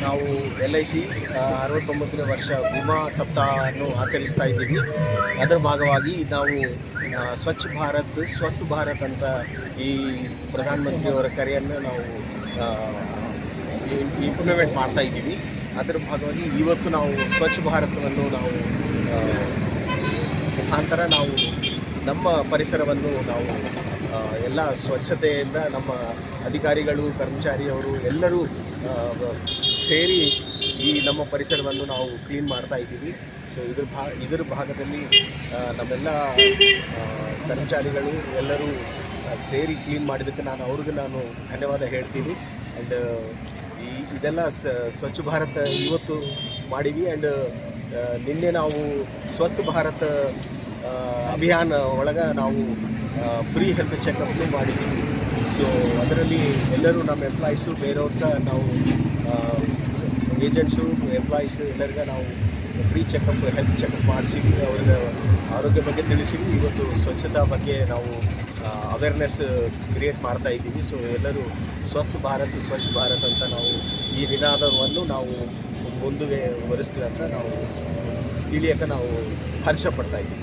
ನಾವು LIC 69ನೇ ವರ್ಷ ವಿಮಾ ಸಪ್ತಾಹವನ್ನು ಆಚರಿಸ್ತಾ ಇದ್ದೀವಿ. ಅದರ ಭಾಗವಾಗಿ ನಾವು ಸ್ವಚ್ಛ ಭಾರತ್ ಸ್ವಸ್ಥ ಭಾರತ್ ಅಂತ ಈ ಪ್ರಧಾನಮಂತ್ರಿಯವರ ಕರೆಯನ್ನು ನಾವು ಇಂಪ್ಲಿಮೆಂಟ್ ಮಾಡ್ತಾ ಇದ್ದೀವಿ. ಅದರ ಭಾಗವಾಗಿ ಇವತ್ತು ನಾವು ಸ್ವಚ್ಛ ಭಾರತವನ್ನು ನಾವು ಮುಖಾಂತರ ನಾವು ನಮ್ಮ ಪರಿಸರವನ್ನು ನಾವು ಎಲ್ಲ ಸ್ವಚ್ಛತೆಯಿಂದ ನಮ್ಮ ಅಧಿಕಾರಿಗಳು ಕರ್ಮಚಾರಿಯವರು ಎಲ್ಲರೂ ಸೇರಿ ಈ ನಮ್ಮ ಪರಿಸರವನ್ನು ನಾವು ಕ್ಲೀನ್ ಮಾಡ್ತಾ ಇದ್ದೀವಿ. ಸೊ ಇದರ ಭಾಗದಲ್ಲಿ ನಮ್ಮೆಲ್ಲ ಕರ್ಮಚಾರಿಗಳು ಎಲ್ಲರೂ ಸೇರಿ ಕ್ಲೀನ್ ಮಾಡಿದ್ದಕ್ಕೆ ಅವ್ರಿಗೆ ನಾನು ಧನ್ಯವಾದ ಹೇಳ್ತೀನಿ. ಆ್ಯಂಡ್ ಇದೆಲ್ಲ ಸ್ವಚ್ಛ ಭಾರತ್ ಇವತ್ತು ಮಾಡೀವಿ. ಆ್ಯಂಡ್ ನಿನ್ನೆ ನಾವು ಸ್ವಸ್ಥ ಭಾರತ್ ಅಭಿಯಾನ ಒಳಗೆ ನಾವು ಫ್ರೀ ಹೆಲ್ತ್ ಚೆಕಪ್ನು ಮಾಡಿದ್ದೀವಿ. ಸೊ ಅದರಲ್ಲಿ ಎಲ್ಲರೂ ನಮ್ಮ ಎಂಪ್ಲಾಯೀಸು ಬೇರೆಯವ್ರು ಸಹ ನಾವು ಏಜೆಂಟ್ಸು ಎಂಪ್ಲಾಯೀಸು ಎಲ್ಲರಿಗೂ ನಾವು ಫ್ರೀ ಚೆಕಪ್ ಹೆಲ್ತ್ ಚೆಕಪ್ ಮಾಡಿಸಿದ್ವಿ. ಅವ್ರಿಗೆ ಆರೋಗ್ಯ ಬಗ್ಗೆ ತಿಳಿಸಿದ್ವಿ. ಇವತ್ತು ಸ್ವಚ್ಛತಾ ಬಗ್ಗೆ ನಾವು ಅವೇರ್ನೆಸ್ ಕ್ರಿಯೇಟ್ ಮಾಡ್ತಾ ಇದ್ದೀವಿ. ಸೊ ಎಲ್ಲರೂ ಸ್ವಸ್ಥ ಭಾರತ್ ಸ್ವಚ್ಛ ಭಾರತ್ ಅಂತ ನಾವು ಈ ನಿನಾದವನ್ನು ನಾವು ಮುಂದೆ ವರಿಸ್ತೀವಿ ಅಂತ ನಾವು ತಿಳಿಯೋಕ್ಕೆ ನಾವು ಹರ್ಷ ಪಡ್ತಾ ಇದ್ದೀವಿ.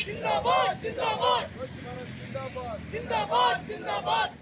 जिंदाबाद जिंदाबाद जिंदाबाद जिंदाबाद जिंदाबाद